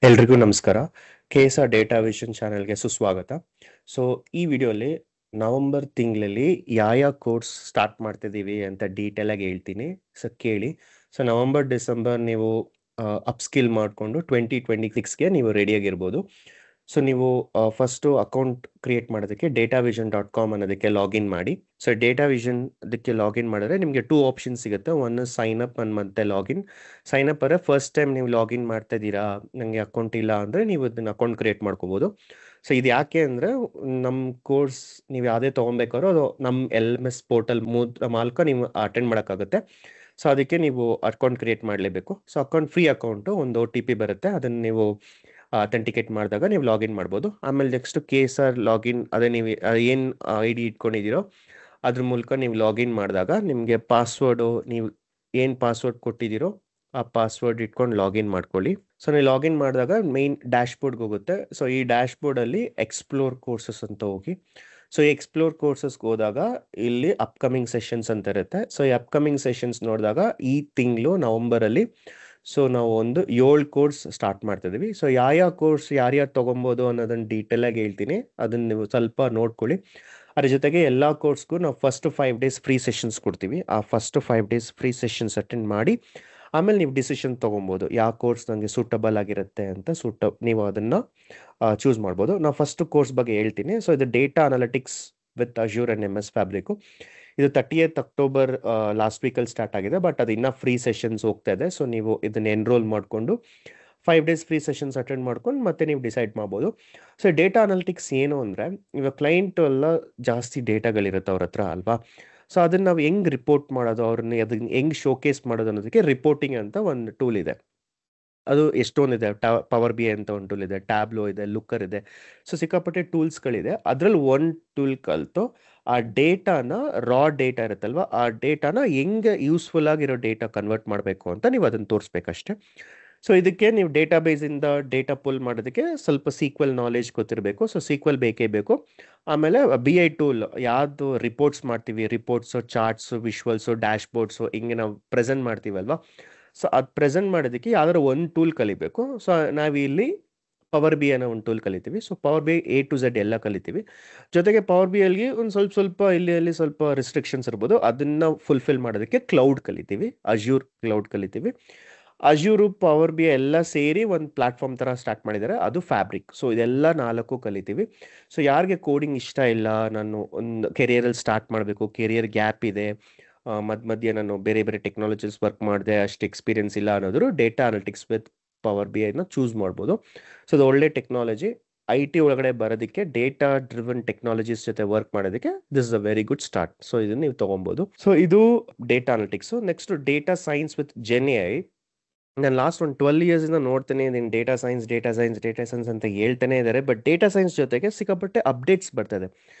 ಎಲ್ರಿಗೂ ನಮಸ್ಕಾರ. KSR data vision ಚಾನೆಲ್ಗೆ ಸುಸ್ವಾಗತ. ಸೊ ಈ ವಿಡಿಯೋಲಿ ನವೆಂಬರ್ ತಿಂಗಳಲ್ಲಿ ಯಾವ ಕೋರ್ಸ್ ಸ್ಟಾರ್ಟ್ ಮಾಡ್ತಿದ್ದೀವಿ ಅಂತ ಡೀಟೇಲ್ ಆಗಿ ಹೇಳ್ತೀನಿ. ಸೊ ಕೇಳಿ. ಸೊ ನವೆಂಬರ್ ಡಿಸೆಂಬರ್ ನೀವು ಅಪ್ಸ್ಕಿಲ್ ಮಾಡಿಕೊಂಡು 2026ಗೆ ನೀವು ರೆಡಿಯಾಗಿರ್ಬೋದು. ಸೊ ನೀವು ಫಸ್ಟು ಅಕೌಂಟ್ ಕ್ರಿಯೇಟ್ ಮಾಡೋದಕ್ಕೆ datavision.com ಅನ್ನೋದಕ್ಕೆ ಲಾಗಿನ್ ಮಾಡಿ. ಸೊ ಡೇಟಾವಿಷನ್ ಅದಕ್ಕೆ ಲಾಗಿನ್ ಮಾಡಿದ್ರೆ ನಿಮಗೆ 2 ಆಪ್ಷನ್ ಸಿಗುತ್ತೆ. ಒನ್ ಸೈನ್ ಅಪ್ ಮತ್ತೆ ಲಾಗಿನ್. ಸೈನ್ ಅಪ್ ಅಂದರೆ ಫಸ್ಟ್ ಟೈಮ್ ನೀವು ಲಾಗಿನ್ ಮಾಡ್ತಾ ಇದ್ದೀರಾ, ನನಗೆ ಅಕೌಂಟ್ ಇಲ್ಲ ಅಂದರೆ ನೀವು ಇದನ್ನ ಅಕೌಂಟ್ ಕ್ರಿಯೇಟ್ ಮಾಡ್ಕೋಬೋದು. ಸೊ ಇದು ಯಾಕೆ ಅಂದರೆ ನಮ್ಮ ಕೋರ್ಸ್ ನೀವು ಯಾವುದೇ ತೊಗೊಬೇಕಾದ್ರೂ ಅದು ನಮ್ಮ LMS ಪೋರ್ಟಲ್ ಮೂಲಕ ನೀವು ಅಟೆಂಡ್ ಮಾಡೋಕ್ಕಾಗುತ್ತೆ. ಸೊ ಅದಕ್ಕೆ ನೀವು ಅಕೌಂಟ್ ಕ್ರಿಯೇಟ್ ಮಾಡಲೇಬೇಕು. ಸೊ ಅಕೌಂಟ್ ಫ್ರೀ ಅಕೌಂಟು, ಒಂದು OTP ಬರುತ್ತೆ, ಅದನ್ನು ನೀವು ಅಥೆಂಟಿಕೇಟ್ ಮಾಡಿದಾಗ ನೀವು ಲಾಗಿನ್ ಮಾಡ್ಬೋದು. ಆಮೇಲೆ ನೆಕ್ಸ್ಟ್ KSR ಲಾಗಿನ್, ಅದೇ ನೀವು ಏನು ID ಇಟ್ಕೊಂಡಿದ್ದೀರೋ ಅದ್ರ ಮೂಲಕ ನೀವು ಲಾಗಿನ್ ಮಾಡಿದಾಗ ನಿಮಗೆ ಪಾಸ್ವರ್ಡು, ನೀವು ಏನು ಪಾಸ್ವರ್ಡ್ ಕೊಟ್ಟಿದ್ದೀರೋ ಆ ಪಾಸ್ವರ್ಡ್ ಇಟ್ಕೊಂಡು ಲಾಗಿನ್ ಮಾಡ್ಕೊಳ್ಳಿ. ಸೊ ನೀವು ಲಾಗಿನ್ ಮಾಡಿದಾಗ ಮೇನ್ ಡ್ಯಾಶ್ ಬೋರ್ಡ್ಗೆ ಹೋಗುತ್ತೆ. ಸೊ ಈ ಡ್ಯಾಶ್ ಬೋರ್ಡಲ್ಲಿ ಎಕ್ಸ್ಪ್ಲೋರ್ ಕೋರ್ಸಸ್ ಅಂತ ಹೋಗಿ. ಸೊ ಈ ಎಕ್ಸ್ಪ್ಲೋರ್ ಕೋರ್ಸಸ್ಗೆ ಹೋದಾಗ ಇಲ್ಲಿ ಅಪ್ಕಮಿಂಗ್ ಸೆಷನ್ಸ್ ಅಂತ ಇರುತ್ತೆ. ಸೊ ಈ ಅಪ್ಕಮಿಂಗ್ ಸೆಷನ್ಸ್ ನೋಡಿದಾಗ ಈ ತಿಂಗಳು ನವಂಬರಲ್ಲಿ ಸೊ ನಾವು ಒಂದು 7 ಕೋರ್ಸ್ ಸ್ಟಾರ್ಟ್ ಮಾಡ್ತಿದ್ದೀವಿ. ಸೊ ಯಾವ ಕೋರ್ಸ್ ಯಾರ್ಯಾರು ತೊಗೊಬೋದು ಅನ್ನೋದನ್ನು ಡೀಟೇಲಾಗಿ ಹೇಳ್ತೀನಿ, ಅದನ್ನು ನೀವು ಸ್ವಲ್ಪ ನೋಡ್ಕೊಳ್ಳಿ. ಅದ್ರ ಜೊತೆಗೆ ಎಲ್ಲ ಕೋರ್ಸ್ಗೂ ನಾವು ಫಸ್ಟ್ 5 ಡೇಸ್ ಫ್ರೀ ಸೆಷನ್ಸ್ ಕೊಡ್ತೀವಿ. ಆ first 5 days free sessions attend ಮಾಡಿ ಆಮೇಲೆ ನೀವು ಡಿಸಿಷನ್ ತೊಗೊಬೋದು, ಯಾವ ಕೋರ್ಸ್ ನನಗೆ ಸೂಟಬಲ್ ಆಗಿರುತ್ತೆ ಅಂತ. ನೀವು ಅದನ್ನು ಚೂಸ್ ಮಾಡ್ಬೋದು. ನಾವು ಫಸ್ಟ್ ಕೋರ್ಸ್ ಬಗ್ಗೆ ಹೇಳ್ತೀನಿ. ಸೊ ಇದು data analytics with Azure and MS fabric. ಇದು 30th ಅಕ್ಟೋಬರ್ ಲಾಸ್ಟ್ ವೀಕಲ್ಲಿ ಸ್ಟಾರ್ಟ್ ಆಗಿದೆ, ಬಟ್ ಅದು ಇನ್ನೂ ಫ್ರೀ ಸೆಷನ್ಸ್ ಹೋಗ್ತಾ ಇದೆ. ಸೊ ನೀವು ಇದನ್ನು ಎನ್ರೋಲ್ ಮಾಡಿಕೊಂಡು 5 ಡೇಸ್ ಫ್ರೀ ಸೆಷನ್ಸ್ ಅಟೆಂಡ್ ಮಾಡ್ಕೊಂಡು ಮತ್ತೆ ನೀವು ಡಿಸೈಡ್ ಮಾಡ್ಬೋದು. ಸೊ ಡೇಟಾ ಅನಾಲಿಟಿಕ್ಸ್ ಏನು ಅಂದರೆ, ಇವಾಗ ಕ್ಲೈಂಟು ಎಲ್ಲ ಜಾಸ್ತಿ ಡೇಟಾಗಳಿರುತ್ತೆ ಅವ್ರ ಹತ್ರ ಅಲ್ವಾ. ಸೊ ಅದನ್ನು ನಾವು ಹೆಂಗೆ ರಿಪೋರ್ಟ್ ಮಾಡೋದು, ಅವ್ರನ್ನ ಅದನ್ನ ಹೆಂಗೆ ಶೋಕೇಸ್ ಮಾಡೋದು ಅನ್ನೋದಕ್ಕೆ ರಿಪೋರ್ಟಿಂಗ್ ಅಂತ ಒಂದು ಟೂಲ್ ಇದೆ. ಅದು ಎಷ್ಟೊಂದಿದೆ. ಪವರ್ BI ಅಂತ ಒಂದು ಟೂಲ್ ಇದೆ, ಟ್ಯಾಬ್ಲೋ ಇದೆ, ಲುಕ್ಕರ್ ಇದೆ. ಸೊ ಸಿಕ್ಕಾಪಟ್ಟೆ ಟೂಲ್ಸ್ಗಳಿದೆ. ಅದರಲ್ಲಿ ಒಂದು ಟೂಲ್ ಕಲಿತು ಆ ಡೇಟಾನ, ಡೇಟಾ ಇರುತ್ತಲ್ವ, ಆ ಡೇಟಾನ ಹೆಂಗೆ ಯೂಸ್ಫುಲ್ ಆಗಿರೋ ಡೇಟಾ ಕನ್ವರ್ಟ್ ಮಾಡಬೇಕು ಅಂತ ನೀವು ಅದನ್ನು ತೋರಿಸ್ಬೇಕಷ್ಟೆ. ಸೊ ಇದಕ್ಕೆ ನೀವು ಡೇಟಾಬೇಸಿಂದ ಡೇಟಾ ಪುಲ್ ಮಾಡೋದಕ್ಕೆ ಸ್ವಲ್ಪ SQL ನಾಲೆಜ್ ಗೊತ್ತಿರಬೇಕು. ಸೊ SQL ಬೇಕೇ ಬೇಕು. ಆಮೇಲೆ BI ಟೂಲ್, ಯಾವುದು ರಿಪೋರ್ಟ್ಸ್ ಮಾಡ್ತೀವಿ, ರಿಪೋರ್ಟ್ಸು, ಚಾರ್ಟ್ಸು, ವಿಶ್ವಲ್ಸು, ಡ್ಯಾಶ್ ಬೋರ್ಡ್ಸು, ಹಿಂಗೆ ನಾವು ಪ್ರೆಸೆಂಟ್ ಮಾಡ್ತೀವಲ್ವ. ಸೊ ಅದು ಪ್ರೆಸೆಂಟ್ ಮಾಡೋದಕ್ಕೆ ಯಾವ್ದಾದ್ರು ಒಂದು ಟೂಲ್ ಕಲಿಬೇಕು. ಸೊ ನಾವಿಲ್ಲಿ ಪವರ್ BI ಅನ್ನೋ ಒಂದು ಟೂಲ್ ಕಲಿತೀವಿ. So power BI A to Z ಎಲ್ಲ ಕಲಿತೀವಿ. ಜೊತೆಗೆ ಪವರ್ BIಗೆ ಒಂದು ಸ್ವಲ್ಪ ಇಲ್ಲಿ ಸ್ವಲ್ಪ ರಿಸ್ಟ್ರಿಕ್ಷನ್ಸ್ ಇರ್ಬೋದು. ಅದನ್ನು ಫುಲ್ಫಿಲ್ ಮಾಡೋದಕ್ಕೆ ಕ್ಲೌಡ್ ಕಲಿತೀವಿ, ಅಜ್ಯೂರ್ ಕ್ಲೌಡ್ ಕಲಿತೀವಿ. ಅಜ್ಯೂರು, ಪವರ್ BI ಎಲ್ಲ ಸೇರಿ ಒಂದು ಪ್ಲಾಟ್ಫಾರ್ಮ್ ಥರ ಸ್ಟಾರ್ಟ್ ಮಾಡಿದ್ದಾರೆ, ಅದು ಫ್ಯಾಬ್ರಿಕ್. ಸೊ ಇದೆಲ್ಲ 4 ಕಲಿತೀವಿ. ಸೊ ಯಾರಿಗೆ ಕೋಡಿಂಗ್ ಇಷ್ಟ ಇಲ್ಲ, ನಾನು ಒಂದು ಕೆರಿಯರಲ್ಲಿ ಸ್ಟಾರ್ಟ್ ಮಾಡಬೇಕು, ಕೆರಿಯರ್ ಗ್ಯಾಪ್ ಇದೆ, ಮಧ್ಯೆ ನಾನು ಬೇರೆ ಟೆಕ್ನಾಲಜೀಸ್ ವರ್ಕ್ ಮಾಡಿದೆ, ಅಷ್ಟು ಎಕ್ಸ್ಪೀರಿಯನ್ಸ್ ಇಲ್ಲ ಅನ್ನೋದ್ರು ಡೇಟಾ ಅನಾಲಿಟಿಕ್ಸ್ ವಿತ್ ಪವರ್ BIನ ಚೂಸ್ ಮಾಡ್ಬೋದು. ಸೊ ಇದು ಒಳ್ಳೆ ಟೆಕ್ನಾಲಜಿ. IT ಒಳಗಡೆ ಬರೋದಕ್ಕೆ, ಡೇಟಾ ಡ್ರಿವನ್ ಟೆಕ್ನಾಲಜೀಸ್ ಜೊತೆ ವರ್ಕ್ ಮಾಡೋದಕ್ಕೆ this is a very good start. So ಇದನ್ನು ನೀವು ತೊಗೊಬೋದು. ಸೊ ಇದು data analytics. Next data science with GenAI. ನಾನು ಲಾಸ್ಟ್ ಒಂದು 12 ಇಯರ್ಸಿಂದ ನೋಡ್ತಾನೆ ಇದ್ದೀನಿ, ಡೇಟಾ ಸೈನ್ಸ್ ಅಂತ ಹೇಳ್ತಾನೆ ಇದ್ದಾರೆ. ಬಟ್ ಡೇಟಾ ಸೈನ್ಸ್ ಜೊತೆಗೆ ಸಿಕ್ಕಾಪಟ್ಟೆ ಅಪ್ಡೇಟ್ಸ್ ಬರ್ತದೆ.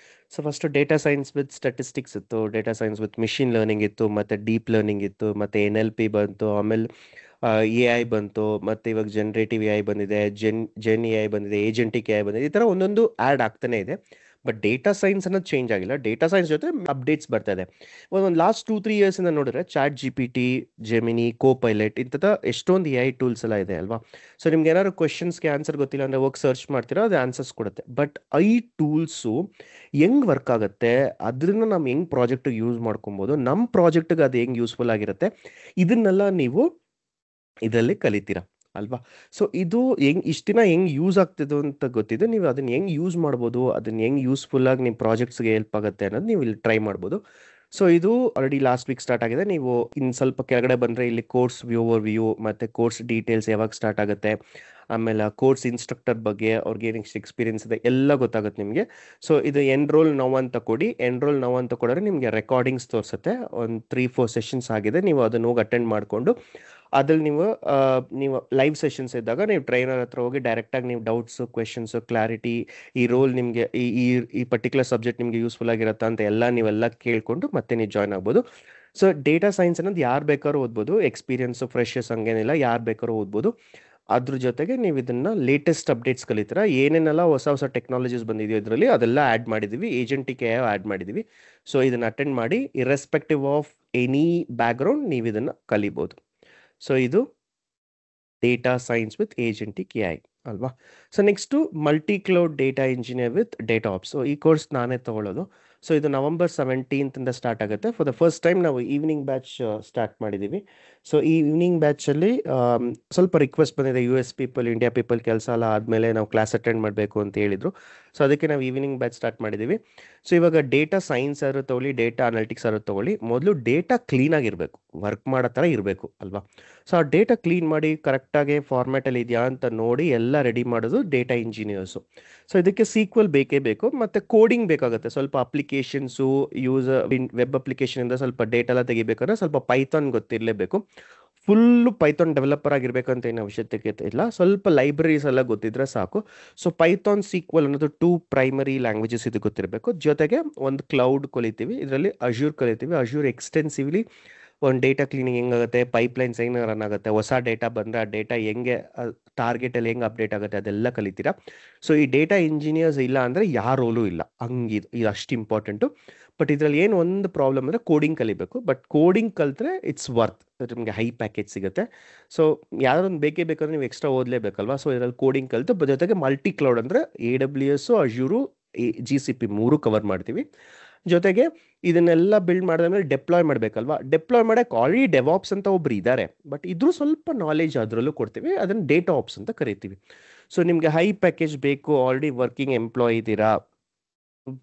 So first data science with statistics ಇತ್ತು, data science with machine learning ಇತ್ತು, ಮತ್ತು ಡೀಪ್ ಲರ್ನಿಂಗ್ ಇತ್ತು, ಮತ್ತು NLP ಬಂತು, ಆಮೇಲೆ AI ಬಂತು, ಮತ್ತು ಇವಾಗ ಜನರೇಟಿವ್ AI ಬಂದಿದೆ, ಜೆನ್ AI ಬಂದಿದೆ, ಏಜೆಂಟಿಕ್ AI ಬಂದಿದೆ. ಈ ಥರ ಒಂದೊಂದು ಆ್ಯಡ್ ಆಗ್ತಾನೆ ಇದೆ. ಬಟ್ ಡೇಟಾ ಸೈನ್ಸ್ ಅನ್ನೋದು ಚೇಂಜ್ ಆಗಿಲ್ಲ. ಡೇಟಾ ಸೈನ್ಸ್ ಜೊತೆ ಅಪ್ಡೇಟ್ಸ್ ಬರ್ತಾ ಇದೆ. ಒಂದು ಲಾಸ್ಟ್ 2-3 ಇಯರ್ಸಿಂದ ನೋಡಿದ್ರೆ ChatGPT, ಜೆಮಿನಿ, ಕೋಪೈಲಟ್ ಇಂಥದ್ದು ಎಷ್ಟೊಂದು AI ಟೂಲ್ಸ್ ಎಲ್ಲ ಇದೆ ಅಲ್ವಾ. ಸೊ ನಿಮ್ಗೆ ಏನಾದ್ರು ಕ್ವೆಶನ್ಸ್ಗೆ ಆನ್ಸರ್ ಗೊತ್ತಿಲ್ಲ ಅಂದರೆ ಹೋಗಿ ಸರ್ಚ್ ಮಾಡ್ತೀರಾ, ಅದು ಆನ್ಸರ್ಸ್ ಕೊಡುತ್ತೆ. ಬಟ್ ಈ ಟೂಲ್ಸು ಹೆಂಗೆ ವರ್ಕ್ ಆಗುತ್ತೆ, ಅದನ್ನು ನಾವು ಹೆಂಗೆ ಪ್ರಾಜೆಕ್ಟಿಗೆ ಯೂಸ್ ಮಾಡ್ಕೊಬೋದು, ನಮ್ಮ ಪ್ರಾಜೆಕ್ಟಿಗೆ ಅದು ಹೆಂಗೆ ಯೂಸ್ಫುಲ್ ಆಗಿರುತ್ತೆ, ಇದನ್ನೆಲ್ಲ ನೀವು ಇದರಲ್ಲಿ ಕಲಿತೀರಾ ಅಲ್ವಾ. ಸೊ ಇದು ಇಷ್ಟು ದಿನ ಹೆಂಗೆ ಯೂಸ್ ಆಗ್ತಿದೆ ಅಂತ ಗೊತ್ತಿದೆ. ನೀವು ಅದನ್ನು ಹೆಂಗೆ ಯೂಸ್ ಮಾಡ್ಬೋದು, ಅದನ್ನು ಹೆಂಗೆ ಯೂಸ್ಫುಲ್ಲಾಗಿ ನಿಮ್ಮ ಪ್ರಾಜೆಕ್ಟ್ಸ್ಗೆ ಹೆಲ್ಪ್ ಆಗುತ್ತೆ ಅನ್ನೋದು ನೀವು ಇಲ್ಲಿ ಟ್ರೈ ಮಾಡ್ಬೋದು. ಸೊ ಇದು ಆಲ್ರೆಡಿ ಲಾಸ್ಟ್ ವೀಕ್ ಸ್ಟಾರ್ಟ್ ಆಗಿದೆ. ನೀವು ಇನ್ನು ಸ್ವಲ್ಪ ಕೆಳಗಡೆ ಬಂದರೆ ಇಲ್ಲಿ ಕೋರ್ಸ್ ವ್ಯೂ ಮತ್ತು ಕೋರ್ಸ್ ಡೀಟೇಲ್ಸ್ ಯಾವಾಗ ಸ್ಟಾರ್ಟ್ ಆಗುತ್ತೆ, ಆಮೇಲೆ ಕೋರ್ಸ್ ಇನ್ಸ್ಟ್ರಕ್ಟರ್ ಬಗ್ಗೆ ಅವ್ರಿಗೆ ಏನೆಷ್ಟು ಎಕ್ಸ್ಪೀರಿಯನ್ಸ್ ಇದೆ ಎಲ್ಲ ಗೊತ್ತಾಗುತ್ತೆ ನಿಮಗೆ. ಸೊ ಇದು ಎನ್ರೋಲ್ ನೌ ಅಂತ ಕೊಡಿ. ಎನ್ರೋಲ್ ನೌ ಅಂತ ಕೊಡಿದ್ರೆ ನಿಮಗೆ ರೆಕಾರ್ಡಿಂಗ್ಸ್ ತೋರಿಸುತ್ತೆ. ಒಂದು 3-4 ಸೆಷನ್ಸ್ ಆಗಿದೆ, ನೀವು ಅದನ್ನು ಹೋಗಿ ಅಟೆಂಡ್ ಮಾಡಿಕೊಂಡು ಅದ್ರಲ್ಲಿ ನೀವು ಲೈವ್ ಸೆಷನ್ಸ್ ಇದ್ದಾಗ ನೀವು ಟ್ರೈನರ್ ಹತ್ರ ಹೋಗಿ ಡೈರೆಕ್ಟಾಗಿ ನೀವು ಡೌಟ್ಸು, ಕ್ವೆಶನ್ಸು, ಕ್ಲಾರಿಟಿ, ಈ ರೋಲ್ ನಿಮಗೆ ಈ ಪರ್ಟಿಕ್ಯುಲರ್ ಸಬ್ಜೆಕ್ಟ್ ನಿಮಗೆ ಯೂಸ್ಫುಲ್ ಆಗಿರುತ್ತಾ ಅಂತ ನೀವೆಲ್ಲ ಕೇಳಿಕೊಂಡು ಮತ್ತೆ ನೀವು ಜಾಯ್ನ್ ಆಗ್ಬೋದು. ಸೊ ಡೇಟಾ ಸೈನ್ಸ್ ಅನ್ನೋದು ಯಾರು ಬೇಕಾದ್ರೂ ಓದ್ಬೋದು, ಎಕ್ಸ್ಪೀರಿಯನ್ಸು, ಫ್ರೆಶರ್ಸ್ ಹಂಗೇನಿಲ್ಲ, ಯಾರು ಬೇಕಾದ್ರೂ ಓದ್ಬೋದು. ಅದ್ರ ಜೊತೆಗೆ ನೀವು ಇದನ್ನು ಲೇಟೆಸ್ಟ್ ಅಪ್ಡೇಟ್ಸ್ ಕಲಿತೀರ. ಏನೇನೆಲ್ಲ ಹೊಸ ಟೆಕ್ನಾಲಜೀಸ್ ಬಂದಿದೆಯೋ ಇದರಲ್ಲಿ ಅದೆಲ್ಲ ಆ್ಯಡ್ ಮಾಡಿದ್ದೀವಿ, ಏಜೆಂಟಿಕ್ AI ಆ್ಯಡ್ ಮಾಡಿದ್ದೀವಿ. ಸೊ ಇದನ್ನು ಅಟೆಂಡ್ ಮಾಡಿ ಇರ್ರೆಸ್ಪೆಕ್ಟಿವ್ ಆಫ್ ಎನಿ ಬ್ಯಾಕ್ಗ್ರೌಂಡ್ ನೀವು ಇದನ್ನು ಕಲಿಬೋದು. ಸೊ ಇದು ಡೇಟಾ ಸೈನ್ಸ್ ವಿತ್ ಏಜೆಂಟಿಕ್ AI. ಅಲ್ವಾ? So next multi cloud data engineer with data apps. So ಈ ಕೋರ್ಸ್ ನಾನೇ ತೊಗೊಳ್ಳೋದು. ಸೊ ಇದು ನವಂಬರ್ 17 ಸ್ಟಾರ್ಟ್ ಆಗುತ್ತೆ. ಫಾರ್ ದ ಫಸ್ಟ್ ಟೈಮ್ ನಾವು ಈವ್ನಿಂಗ್ ಬ್ಯಾಚ್ ಸ್ಟಾರ್ಟ್ ಮಾಡಿದ್ದೀವಿ. ಸೊ ಈ ಈವ್ನಿಂಗ್ ಬ್ಯಾಚಲ್ಲಿ ಸ್ವಲ್ಪ ರಿಕ್ವೆಸ್ಟ್ ಬಂದಿದೆ, US ಪೀಪಲ್, ಇಂಡಿಯಾ ಪೀಪಲ್ ಕೆಲಸ ಎಲ್ಲ ಆದಮೇಲೆ ನಾವು ಕ್ಲಾಸ್ ಅಟೆಂಡ್ ಮಾಡಬೇಕು ಅಂತ ಹೇಳಿದರು. ಸೊ ಅದಕ್ಕೆ ನಾವು ಈವ್ನಿಂಗ್ ಬ್ಯಾಚ್ ಸ್ಟಾರ್ಟ್ ಮಾಡಿದ್ದೀವಿ. ಸೊ ಇವಾಗ ಡೇಟಾ ಸೈನ್ಸ್ ಆದ್ರೂ ತೊಗೊಳ್ಳಿ, ಡೇಟಾ ಅನಾಲಿಟಿಕ್ಸ್ ಆದ್ರೂ ತೊಗೊಳ್ಳಿ, ಮೊದಲು ಡೇಟಾ ಕ್ಲೀನಾಗಿರಬೇಕು, ವರ್ಕ್ ಮಾಡೋ ಥರ ಇರಬೇಕು ಅಲ್ವಾ? ಸೊ ಆ ಡೇಟಾ ಕ್ಲೀನ್ ಮಾಡಿ ಕರೆಕ್ಟಾಗಿ ಫಾರ್ಮ್ಯಾಟಲ್ಲಿ ಇದೆಯಾ ಅಂತ ನೋಡಿ ಎಲ್ಲ ರೆಡಿ ಮಾಡೋದು ಡೇಟಾ ಇಂಜಿನಿಯರ್ಸು. ಸೊ ಇದಕ್ಕೆ ಸೀಕ್ವಲ್ ಬೇಕೇ ಬೇಕು, ಮತ್ತು ಕೋಡಿಂಗ್ ಬೇಕಾಗುತ್ತೆ. ಸ್ವಲ್ಪ ಅಪ್ಲಿಕೇಶನ್ಸು ವೆಬ್ ಅಪ್ಲಿಕೇಶನಿಂದ ಸ್ವಲ್ಪ ಡೇಟಾ ಎಲ್ಲ ತೆಗಿಬೇಕಂದ್ರೆ ಸ್ವಲ್ಪ ಪೈಥಾನ್ ಗೊತ್ತಿರಲೇಬೇಕು. ಫುಲ್ಲು ಪೈಥಾನ್ ಡೆವಲಪರ್ ಆಗಿರ್ಬೇಕಂತ ಏನು ಅವಶ್ಯಕತೆ ಇಲ್ಲ, ಸ್ವಲ್ಪ ಲೈಬ್ರರೀಸ್ ಎಲ್ಲ ಗೊತ್ತಿದ್ರೆ ಸಾಕು. ಸೊ ಪೈಥಾನ್ ಸೀಕ್ವಲ್ ಅನ್ನೋದು 2 ಪ್ರೈಮರಿ ಲ್ಯಾಂಗ್ವೇಜಸ್ ಇದು ಗೊತ್ತಿರಬೇಕು. ಜೊತೆಗೆ ಒಂದು ಕ್ಲೌಡ್ ಕಲಿತೀವಿ, ಇದರಲ್ಲಿ ಅಜ್ಯೂರ್ ಕಲಿತೀವಿ. ಅಜ್ಯೂರ್ ಎಕ್ಸ್ಟೆನ್ಸಿವ್ಲಿ ಒಂದು ಡೇಟಾ ಕ್ಲೀನಿಂಗ್ ಹೆಂಗಾಗುತ್ತೆ, ಪೈಪ್ಲೈನ್ಸ್ ಹೆಂಗೆ ರನ್ ಆಗುತ್ತೆ, ಹೊಸ ಡೇಟಾ ಬಂದರೆ ಆ ಡೇಟಾ ಹೆಂಗೆ ಟಾರ್ಗೆಟಲ್ಲಿ ಹೆಂಗೆ ಅಪ್ಡೇಟ್ ಆಗುತ್ತೆ ಅದೆಲ್ಲ ಕಲಿತೀರಾ. ಸೊ ಈ ಡೇಟಾ ಇಂಜಿನಿಯರ್ಸ್ ಇಲ್ಲ ಅಂದರೆ ಯಾವ ರೋಲು ಇಲ್ಲ, ಹಂಗಿದು ಇದು ಅಷ್ಟು ಇಂಪಾರ್ಟೆಂಟು. ಬಟ್ ಇದರಲ್ಲಿ ಏನು ಒಂದು ಪ್ರಾಬ್ಲಮ್ ಅಂದರೆ ಕೋಡಿಂಗ್ ಕಲಿಬೇಕು. ಬಟ್ ಕೋಡಿಂಗ್ ಕಲಿತ್ರೆ ಇಟ್ಸ್ ವರ್ತ್, ನಿಮಗೆ ಹೈ ಪ್ಯಾಕೇಜ್ ಸಿಗುತ್ತೆ. ಸೊ ಯಾರೊಂದು ಬೇಕೇ ಬೇಕಂದ್ರೆ ನೀವು ಎಕ್ಸ್ಟ್ರಾ ಓದಲೇಬೇಕಲ್ವಾ? ಸೊ ಇದರಲ್ಲಿ ಕೋಡಿಂಗ್ ಕಲಿತು ಜೊತೆಗೆ ಮಲ್ಟಿ ಕ್ಲೌಡ್ ಅಂದರೆ AWS, ಅಜ್ಯೂರು, GCP 3 ಕವರ್ ಮಾಡ್ತೀವಿ. ಜೊತೆಗೆ ಇದನ್ನೆಲ್ಲ ಬಿಲ್ಡ್ ಮಾಡಿದ್ಮೇಲೆ ಡೆಪ್ಲಾಯ್ ಮಾಡಬೇಕಲ್ವಾ? ಡೆಪ್ಲಾಯ್ ಮಾಡೋಕ್ಕೆ ಆಲ್ರೆಡಿ ಡೆವಾಪ್ಸ್ ಅಂತ ಒಬ್ರು ಇದ್ದಾರೆ, ಬಟ್ ಇದ್ರೂ ಸ್ವಲ್ಪ ನಾಲೆಜ್ ಅದರಲ್ಲೂ ಕೊಡ್ತೀವಿ, ಅದನ್ನು ಡೇಟಾ ಆಪ್ಸ್ ಅಂತ ಕರಿತೀವಿ. ಸೊ ನಿಮಗೆ ಹೈ ಪ್ಯಾಕೇಜ್ ಬೇಕು, ಆಲ್ರೆಡಿ ವರ್ಕಿಂಗ್ ಎಂಪ್ಲಾಯ್ ಇದ್ದೀರಾ,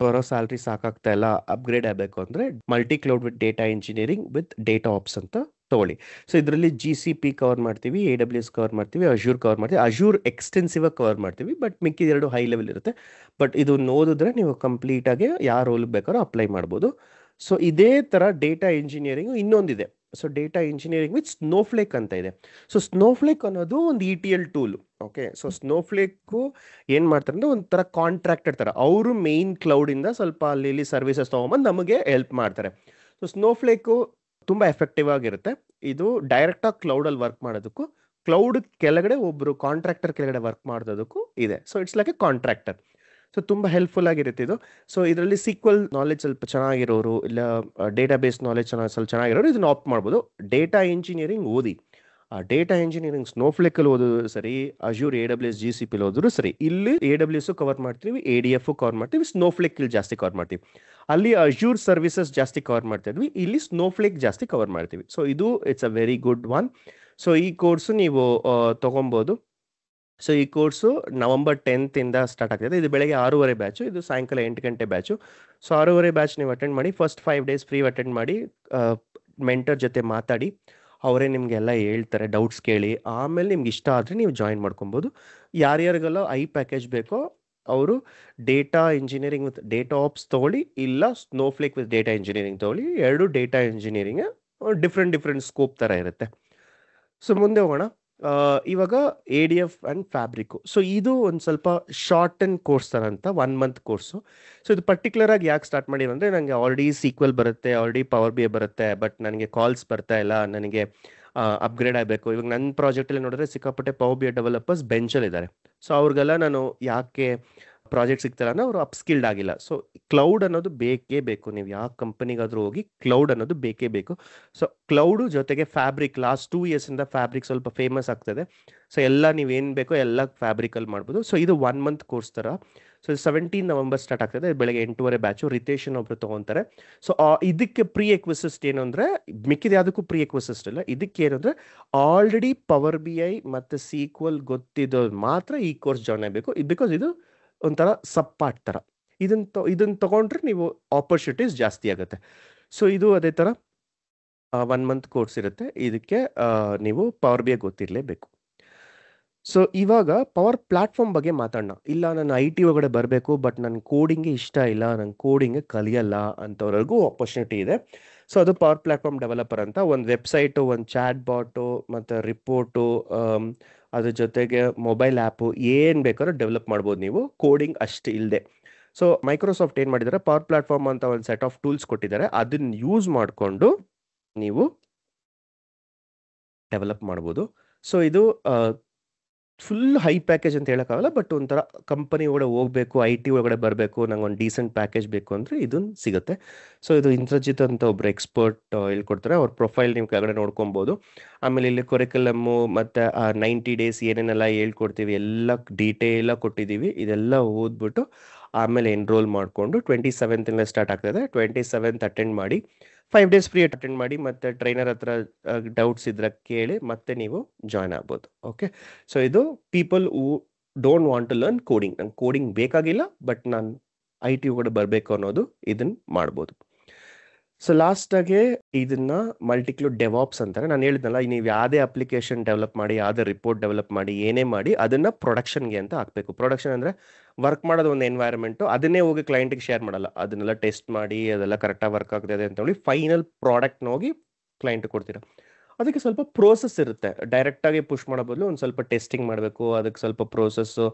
ಬರೋ ಸ್ಯಾಲ್ರಿ ಸಾಕಾಗ್ತಾ ಇಲ್ಲ, ಅಪ್ಗ್ರೇಡ್ ಆಗಬೇಕು ಅಂದರೆ multi cloud with data engineering with data apps ಅಂತ ತೊಗೊಳ್ಳಿ. ಸೊ ಇದರಲ್ಲಿ GCP ಕವರ್ ಮಾಡ್ತೀವಿ, AWS ಕವರ್ ಮಾಡ್ತೀವಿ, ಅಜ್ಯೂರ್ ಕವರ್ ಮಾಡ್ತೀವಿ. ಅಜ್ಯೂರ್ ಎಕ್ಸ್ಟೆನ್ಸಿವ್ ಆಗಿ ಕವರ್ ಮಾಡ್ತೀವಿ, ಬಟ್ ಮಿಕ್ಕಿದೆರಡು ಹೈ ಲೆವೆಲ್ ಇರುತ್ತೆ. ಬಟ್ ಇದು ಓದಿದ್ರೆ ನೀವು ಕಂಪ್ಲೀಟಾಗಿ ಯಾವ ರೋಲ್ ಬೇಕಾದ್ರೂ ಅಪ್ಲೈ ಮಾಡ್ಬೋದು. ಸೊ ಇದೇ ಥರ ಡೇಟಾ ಇಂಜಿನಿಯರಿಂಗು ಇನ್ನೊಂದಿದೆ. So data engineering with Snowflake ಅಂತ ಇದೆ. ಸೊ ಸ್ನೋಫ್ಲೇಕ್ ಅನ್ನೋದು ಒಂದು ETL tool. Okay, so Snowflake ಏನು ಮಾಡ್ತಾರೆ ಅಂದರೆ ಒಂಥರ ಕಾಂಟ್ರಾಕ್ಟರ್ ಥರ, ಅವರು ಮೇಯ್ನ್ ಕ್ಲೌಡಿಂದ ಸ್ವಲ್ಪ ಅಲ್ಲಿ ಸರ್ವಿಸಸ್ ತೊಗೊಂಬಂದು ನಮಗೆ ಹೆಲ್ಪ್ ಮಾಡ್ತಾರೆ. ಸೊ ಸ್ನೋಫ್ಲೇಕು ತುಂಬ ಎಫೆಕ್ಟಿವ್ ಆಗಿರುತ್ತೆ. ಇದು ಡೈರೆಕ್ಟಾಗಿ ಕ್ಲೌಡಲ್ಲಿ ವರ್ಕ್ ಮಾಡೋದಕ್ಕೂ, ಕ್ಲೌಡ್ ಕೆಳಗಡೆ ಒಬ್ಬರು ಕಾಂಟ್ರಾಕ್ಟರ್ ಕೆಳಗಡೆ ವರ್ಕ್ ಮಾಡೋದಕ್ಕೂ ಇದೆ. So it's like A contractor. So ತುಂಬ ಹೆಲ್ಪ್ಫುಲ್ ಆಗಿರುತ್ತೆ ಇದು. ಸೊ ಇದರಲ್ಲಿ ಸೀಕ್ವಲ್ ನಾಲೆಜ್ ಸ್ವಲ್ಪ ಚೆನ್ನಾಗಿರೋರು, ಇಲ್ಲ ಡೇಟಾಬೇಸ್ ನಾಲೆಜ್ ಸ್ವಲ್ಪ ಚೆನ್ನಾಗಿರೋರು ಇದನ್ನು ಆಪ್ಟ್ ಮಾಡ್ಬೋದು. ಡೇಟಾ ಇಂಜಿನಿಯರಿಂಗ್ ಓದಿ, ಆ ಡೇಟಾ ಇಂಜಿನಿಯರಿಂಗ್ ಸ್ನೋಫ್ಲೇಕಲ್ಲಿ ಓದಿದ್ರು ಸರಿ, ಅಜ್ಯೂರ್ AWS GCPಲಿ ಓದಿದ್ರು ಸರಿ. ಇಲ್ಲಿ AWS ಕವರ್ ಮಾಡ್ತೀವಿ, ADF ಕವರ್ ಮಾಡ್ತೀವಿ, ಸ್ನೋಫ್ಲೇಕ್ ಇಲ್ಲಿ ಜಾಸ್ತಿ ಕವರ್ ಮಾಡ್ತೀವಿ. ಅಲ್ಲಿ ಅಜ್ಯೂರ್ ಸರ್ವಿಸಸ್ ಜಾಸ್ತಿ ಕವರ್ ಮಾಡ್ತಾ ಇದ್ವಿ, ಇಲ್ಲಿ ಸ್ನೋಫ್ಲೇಕ್ ಜಾಸ್ತಿ ಕವರ್ ಮಾಡ್ತೀವಿ. ಸೊ ಇದು it's a very good one. So ಈ ಕೋರ್ಸು ನೀವು ತೊಗೊಬೋದು. ಸೊ ಈ ಕೋರ್ಸು ನವಂಬರ್ 10 ಸ್ಟಾರ್ಟ್ ಆಗ್ತಿದೆ. ಇದು ಬೆಳಗ್ಗೆ 6:30 ಬ್ಯಾಚು, ಇದು ಸಾಯಂಕಾಲ 8 ಗಂಟೆ ಬ್ಯಾಚು. ಸೊ 6:30 ಬ್ಯಾಚ್ ನೀವು ಅಟೆಂಡ್ ಮಾಡಿ, ಫಸ್ಟ್ 5 ಡೇಸ್ ಫ್ರೀ ಅಟೆಂಡ್ ಮಾಡಿ, ಮೆಂಟರ್ ಜೊತೆ ಮಾತಾಡಿ, ಅವರೇ ನಿಮಗೆಲ್ಲ ಹೇಳ್ತಾರೆ, ಡೌಟ್ಸ್ ಕೇಳಿ, ಆಮೇಲೆ ನಿಮ್ಗೆ ಇಷ್ಟ ಆದರೆ ನೀವು ಜಾಯಿನ್ ಮಾಡ್ಕೊಬೋದು. ಯಾರ್ಯಾರಿಗೆಲ್ಲ ಐ ಪ್ಯಾಕೇಜ್ ಬೇಕೋ ಅವರು data engineering with data apps ತೊಗೊಳ್ಳಿ, ಇಲ್ಲ ಸ್ನೋಫ್ಲೇಕ್ ವಿತ್ ಡೇಟಾ ಇಂಜಿನಿಯರಿಂಗ್ ತೊಗೊಳ್ಳಿ. ಎರಡು ಡೇಟಾ ಇಂಜಿನಿಯರಿಂಗ್ ಡಿಫ್ರೆಂಟ್ ಸ್ಕೋಪ್ ಥರ ಇರುತ್ತೆ. ಸೊ ಮುಂದೆ ಹೋಗೋಣ. ಇವಾಗ ADF ಆ್ಯಂಡ್ ಫ್ಯಾಬ್ರಿಕ್ಕು. ಸೊ ಇದು ಒಂದು ಸ್ವಲ್ಪ ಶಾರ್ಟ್ ಆ್ಯಂಡ್ ಕೋರ್ಸ್ ಥರ ಅಂತ 1 ಮಂತ್ ಕೋರ್ಸು. ಸೊ ಇದು ಪರ್ಟಿಕ್ಯುಲರಾಗಿ ಯಾಕೆ ಸ್ಟಾರ್ಟ್ ಮಾಡಿರೋ ಅಂದರೆ, ನನಗೆ ಆಲ್ರೆಡಿ ಸೀಕ್ವಲ್ ಬರುತ್ತೆ, ಆಲ್ರೆಡಿ ಪವರ್ BI ಬರುತ್ತೆ, ಬಟ್ ನನಗೆ ಕಾಲ್ಸ್ ಬರ್ತಾ ಇಲ್ಲ, ನನಗೆ ಅಪ್ಗ್ರೇಡ್ ಆಗಬೇಕು. ಇವಾಗ ನನ್ನ ಪ್ರಾಜೆಕ್ಟಲ್ಲಿ ನೋಡಿದ್ರೆ ಸಿಕ್ಕಾಪಟ್ಟೆ ಪವರ್ BI ಡೆವಲಪರ್ಸ್ ಬೆಂಚಲ್ಲಿದ್ದಾರೆ. ಸೊ ಅವ್ರಿಗೆಲ್ಲ ನಾನು ಯಾಕೆ ಪ್ರಾಜೆಕ್ಟ್ ಸಿಗ್ತಾರ ಅಂದರೆ ಅವರು ಅಪ್ಸ್ಕಿಲ್ಡ್ ಆಗಿಲ್ಲ. ಸೊ ಕ್ಲೌಡ್ ಅನ್ನೋದು ಬೇಕೇ ಬೇಕು. ನೀವು ಯಾವ ಕಂಪನಿಗಾದರೂ ಹೋಗಿ ಕ್ಲೌಡ್ ಅನ್ನೋದು ಬೇಕೇ ಬೇಕು. ಸೊ ಕ್ಲೌಡು ಜೊತೆಗೆ ಫ್ಯಾಬ್ರಿಕ್, ಲಾಸ್ಟ್ 2 ಇಯರ್ಸಿಂದ ಫ್ಯಾಬ್ರಿಕ್ ಸ್ವಲ್ಪ ಫೇಮಸ್ ಆಗ್ತದೆ. ಸೊ ಎಲ್ಲ ನೀವೇನು ಬೇಕೋ ಎಲ್ಲ ಫ್ಯಾಬ್ರಿಕಲ್ಲಿ ಮಾಡ್ಬೋದು. ಸೊ ಇದು 1 ಮಂತ್ ಕೋರ್ಸ್ ಥರ. ಸೊ 17 ನವಂಬರ್ ಸ್ಟಾರ್ಟ್ ಆಗ್ತದೆ, ಬೆಳಗ್ಗೆ 8:30 ಬ್ಯಾಚು. ರಿತೇಶನ್ ಒಬ್ರು ತೊಗೊತಾರೆ. ಸೊ ಇದಕ್ಕೆ ಪ್ರೀ ಎಕ್ವಿಸಿಸ್ಟ್ ಏನು ಅಂದರೆ, ಮಿಕ್ಕಿದ ಯಾವುದಕ್ಕೂ ಪ್ರೀ ಎಕ್ವಿಸಿಸ್ಟ್ ಇಲ್ಲ. ಇದಕ್ಕೆ ಏನು ಅಂದರೆ, ಆಲ್ರೆಡಿ ಪವರ್ BI ಮತ್ತು ಸೀಕ್ವಲ್ ಗೊತ್ತಿದ್ದವ್ರು ಮಾತ್ರ ಈ ಕೋರ್ಸ್ ಜಾಯ್ನ್ ಆಗಬೇಕು. ಬಿಕಾಸ್ ಇದು ಒಂಥರ ಸಪ್ಪಾಟ್ ಥರ. ಇದನ್ನು ತೊಗೊಂಡ್ರೆ ನೀವು ಆಪರ್ಚುನಿಟೀಸ್ ಜಾಸ್ತಿ ಆಗುತ್ತೆ. ಸೊ ಇದು ಅದೇ ಥರ 1 ಮಂತ್ ಕೋರ್ಸ್ ಇರುತ್ತೆ. ಇದಕ್ಕೆ ನೀವು ಪವರ್ BI ಗೊತ್ತಿರಲೇಬೇಕು. ಸೊ ಇವಾಗ ಪವರ್ ಪ್ಲ್ಯಾಟ್ಫಾರ್ಮ್ ಬಗ್ಗೆ ಮಾತಾಡೋಣ. ಇಲ್ಲ ನಾನು IT ಒಳಗಡೆ ಬರಬೇಕು, ಬಟ್ ನನ್ನ ಕೋಡಿಂಗ್ಗೆ ಇಷ್ಟ ಇಲ್ಲ, ನಾನು ಕೋಡಿಂಗ್ಗೆ ಕಲಿಯಲ್ಲ ಅಂಥವ್ರಿಗೂ ಆಪರ್ಚುನಿಟಿ ಇದೆ. ಸೊ ಅದು ಪವರ್ ಪ್ಲ್ಯಾಟ್ಫಾರ್ಮ್ ಡೆವಲಪರ್ ಅಂತ ಒಂದು ವೆಬ್ಸೈಟು, ಒಂದು ಚಾಟ್ ಬಾಟು, ಮತ್ತು ರಿಪೋರ್ಟು, ಅದ್ರ ಜೊತೆಗೆ ಮೊಬೈಲ್ ಆ್ಯಪು, ಏನು ಬೇಕಾದ್ರೂ ಡೆವಲಪ್ ಮಾಡ್ಬೋದು ನೀವು, ಕೋಡಿಂಗ್ ಅಷ್ಟು ಇಲ್ಲದೆ. ಸೊ ಮೈಕ್ರೋಸಾಫ್ಟ್ ಏನು ಮಾಡಿದ್ದಾರೆ, ಪವರ್ ಪ್ಲ್ಯಾಟ್ಫಾರ್ಮ್ ಅಂತ ಒಂದು ಸೆಟ್ ಆಫ್ ಟೂಲ್ಸ್ ಕೊಟ್ಟಿದ್ದಾರೆ. ಅದನ್ನು ಯೂಸ್ ಮಾಡಿಕೊಂಡು ನೀವು ಡೆವಲಪ್ ಮಾಡ್ಬೋದು. ಸೊ ಇದು ಫುಲ್ ಹೈ ಪ್ಯಾಕೇಜ್ ಅಂತ ಹೇಳೋಕ್ಕಾಗಲ್ಲ, ಬಟ್ ಒಂಥರ ಕಂಪನಿ ಒಳಗಡೆ ಹೋಗಬೇಕು, ಐ ಟಿ ಒಳಗಡೆ ಬರಬೇಕು, ನಂಗೆ ಒಂದು ಡೀಸೆಂಟ್ ಪ್ಯಾಕೇಜ್ ಬೇಕು ಅಂದರೆ ಇದನ್ನು ಸಿಗುತ್ತೆ. ಸೊ ಇದು ಇಂದ್ರಜಿತ್ ಅಂತ ಒಬ್ಬರು ಎಕ್ಸ್ಪರ್ಟ್ ಹೇಳ್ಕೊಡ್ತಾರೆ. ಅವ್ರ ಪ್ರೊಫೈಲ್ ನೀವು ಕೆಳಗಡೆ ನೋಡ್ಕೊಬೋದು. ಆಮೇಲೆ ಇಲ್ಲಿ ಕೊರಿಕ್ಯುಲಮ್ಮು ಮತ್ತು 90 ಡೇಸ್ ಏನೇನೆಲ್ಲ ಹೇಳ್ಕೊಡ್ತೀವಿ ಎಲ್ಲ ಡೀಟೇಲಾಗಿ ಕೊಟ್ಟಿದ್ದೀವಿ. ಇದೆಲ್ಲ ಓದ್ಬಿಟ್ಟು ಆಮೇಲೆ ಎನ್ರೋಲ್ ಮಾಡಿಕೊಂಡು 27th ಸ್ಟಾರ್ಟ್ ಆಗ್ತದೆ. 27th ಅಟೆಂಡ್ ಮಾಡಿ, 5 ಡೇಸ್ ಫ್ರೀ ಅಟೆಂಡ್ ಮಾಡಿ, ಮತ್ತು ಟ್ರೈನರ್ ಹತ್ರ ಡೌಟ್ಸ್ ಇದ್ರೆ ಕೇಳಿ ಮತ್ತೆ ನೀವು ಜಾಯ್ನ್ ಆಗ್ಬೋದು. ಓಕೆ, ಸೊ ಇದು people who don't want to learn coding. ನಂಗೆ ಕೋಡಿಂಗ್ ಬೇಕಾಗಿಲ್ಲ, ಬಟ್ ನಾನು ಐ ಟಿ ಒಳಗಡೆ ಬರಬೇಕು ಅನ್ನೋದು ಇದನ್ನು ಮಾಡ್ಬೋದು. ಸೊ ಲಾಸ್ಟಾಗೆ ಇದನ್ನ ಮಲ್ಟಿಕ್ಲೂಡ್ ಡೆವಾಪ್ಸ್ ಅಂತಾರೆ. ನಾನು ಹೇಳಿದ್ನಲ್ಲ, ನೀವು ಯಾವುದೇ ಅಪ್ಲಿಕೇಶನ್ ಡೆವಲಪ್ ಮಾಡಿ, ಯಾವುದೇ ರಿಪೋರ್ಟ್ ಡೆವಲಪ್ ಮಾಡಿ, ಏನೇ ಮಾಡಿ ಅದನ್ನು ಪ್ರೊಡಕ್ಷನ್ಗೆ ಅಂತ ಹಾಕಬೇಕು. ಪ್ರೊಡಕ್ಷನ್ ಅಂದರೆ ವರ್ಕ್ ಮಾಡೋದು ಒಂದು ಎನ್ವೈರನ್ಮೆಂಟು, ಅದನ್ನೇ ಹೋಗಿ ಕ್ಲೈಂಟಿಗೆ ಶೇರ್ ಮಾಡಲ್ಲ. ಅದನ್ನೆಲ್ಲ ಟೆಸ್ಟ್ ಮಾಡಿ ಅದೆಲ್ಲ ಕರೆಕ್ಟಾಗಿ ವರ್ಕ್ ಆಗ್ತದೆ ಅಂತ ಹೇಳಿ ಫೈನಲ್ ಪ್ರಾಡಕ್ಟ್ನ ಹೋಗಿ ಕ್ಲೈಂಟಿಗೆ ಕೊಡ್ತೀರಾ. ಅದಕ್ಕೆ ಸ್ವಲ್ಪ ಪ್ರೋಸೆಸ್ ಇರುತ್ತೆ. ಡೈರೆಕ್ಟಾಗಿ ಪುಷ್ ಮಾಡೋ ಬದಲು ಒಂದು ಸ್ವಲ್ಪ ಟೆಸ್ಟಿಂಗ್ ಮಾಡಬೇಕು, ಅದಕ್ಕೆ ಸ್ವಲ್ಪ ಪ್ರೋಸೆಸ್ಸು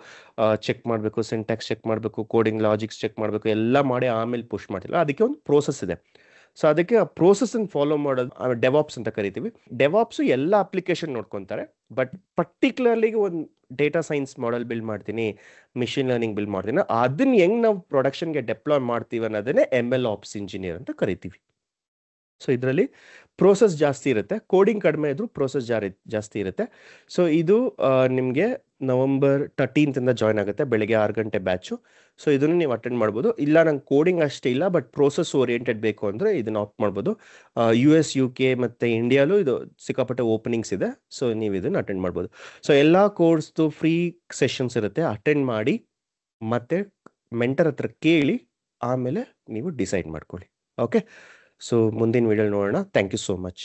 ಚೆಕ್ ಮಾಡಬೇಕು, ಸಿಂಟ್ಯಾಕ್ಸ್ ಚೆಕ್ ಮಾಡಬೇಕು, ಕೋಡಿಂಗ್ ಲಾಜಿಕ್ಸ್ ಚೆಕ್ ಮಾಡಬೇಕು, ಎಲ್ಲ ಮಾಡಿ ಆಮೇಲೆ ಪುಷ್ ಮಾಡ್ತಿಲ್ಲ. ಅದಕ್ಕೆ ಒಂದು ಪ್ರೋಸೆಸ್ ಇದೆ. ಸೊ ಅದಕ್ಕೆ ಆ ಪ್ರೋಸೆಸ್ಸನ್ನು ಫಾಲೋ ಮಾಡೋದು ಡೆವಾಪ್ಸ್ ಅಂತ ಕರಿತೀವಿ. ಡೆವಾಪ್ಸು ಎಲ್ಲ ಅಪ್ಲಿಕೇಶನ್ ನೋಡ್ಕೊತಾರೆ, ಬಟ್ ಪರ್ಟಿಕ್ಯುಲರ್ಲಿ ಒಂದು ಡೇಟಾ ಸೈನ್ಸ್ ಮಾಡೆಲ್ ಬಿಲ್ಡ್ ಮಾಡ್ತೀನಿ, ಮಿಷಿನ್ ಲರ್ನಿಂಗ್ ಬಿಲ್ಡ್ ಮಾಡ್ತೀನಿ, ಅದನ್ನ ಹೆಂಗೆ ನಾವು ಪ್ರೊಡಕ್ಷನ್ಗೆ ಡೆಪ್ಲಾಯ್ ಮಾಡ್ತೀವಿ ಅನ್ನೋದನ್ನೇ ML ಆಪ್ಸ್ ಇಂಜಿನಿಯರ್ ಅಂತ ಕರಿತೀವಿ. ಸೊ ಇದರಲ್ಲಿ ಪ್ರೋಸೆಸ್ ಜಾಸ್ತಿ ಇರುತ್ತೆ, ಕೋಡಿಂಗ್ ಕಡಿಮೆ ಇದ್ರೂ ಪ್ರೋಸೆಸ್ ಜಾಸ್ತಿ ಇರುತ್ತೆ. ಸೊ ಇದು ನಿಮಗೆ November 13th ಜಾಯ್ನ್ ಆಗುತ್ತೆ, ಬೆಳಗ್ಗೆ 6 ಗಂಟೆ ಬ್ಯಾಚು. ಸೊ ಇದನ್ನು ನೀವು ಅಟೆಂಡ್ ಮಾಡ್ಬೋದು. ಇಲ್ಲ ನಂಗೆ ಕೋಡಿಂಗ್ ಅಷ್ಟೇ ಇಲ್ಲ, ಬಟ್ ಪ್ರೋಸೆಸ್ ಓರಿಯೆಂಟೆಡ್ ಬೇಕು ಅಂದರೆ ಇದನ್ನು ಆಪ್ಟ್ ಮಾಡ್ಬೋದು. US UK ಮತ್ತು ಇಂಡಿಯಾಲೂ ಇದು ಸಿಕ್ಕಾಪಟ್ಟೆ ಓಪನಿಂಗ್ಸ್ ಇದೆ. ಸೊ ನೀವು ಇದನ್ನು ಅಟೆಂಡ್ ಮಾಡ್ಬೋದು. ಸೊ ಎಲ್ಲ ಕೋರ್ಸ್ದು ಫ್ರೀ ಸೆಷನ್ಸ್ ಇರುತ್ತೆ, ಅಟೆಂಡ್ ಮಾಡಿ ಮತ್ತು ಮೆಂಟರ್ ಹತ್ರ ಕೇಳಿ ಆಮೇಲೆ ನೀವು ಡಿಸೈಡ್ ಮಾಡ್ಕೊಳ್ಳಿ. ಓಕೆ, ಸೊ ಮುಂದಿನ ವಿಡಿಯೋ ನೋಡೋಣ. Thank you so much.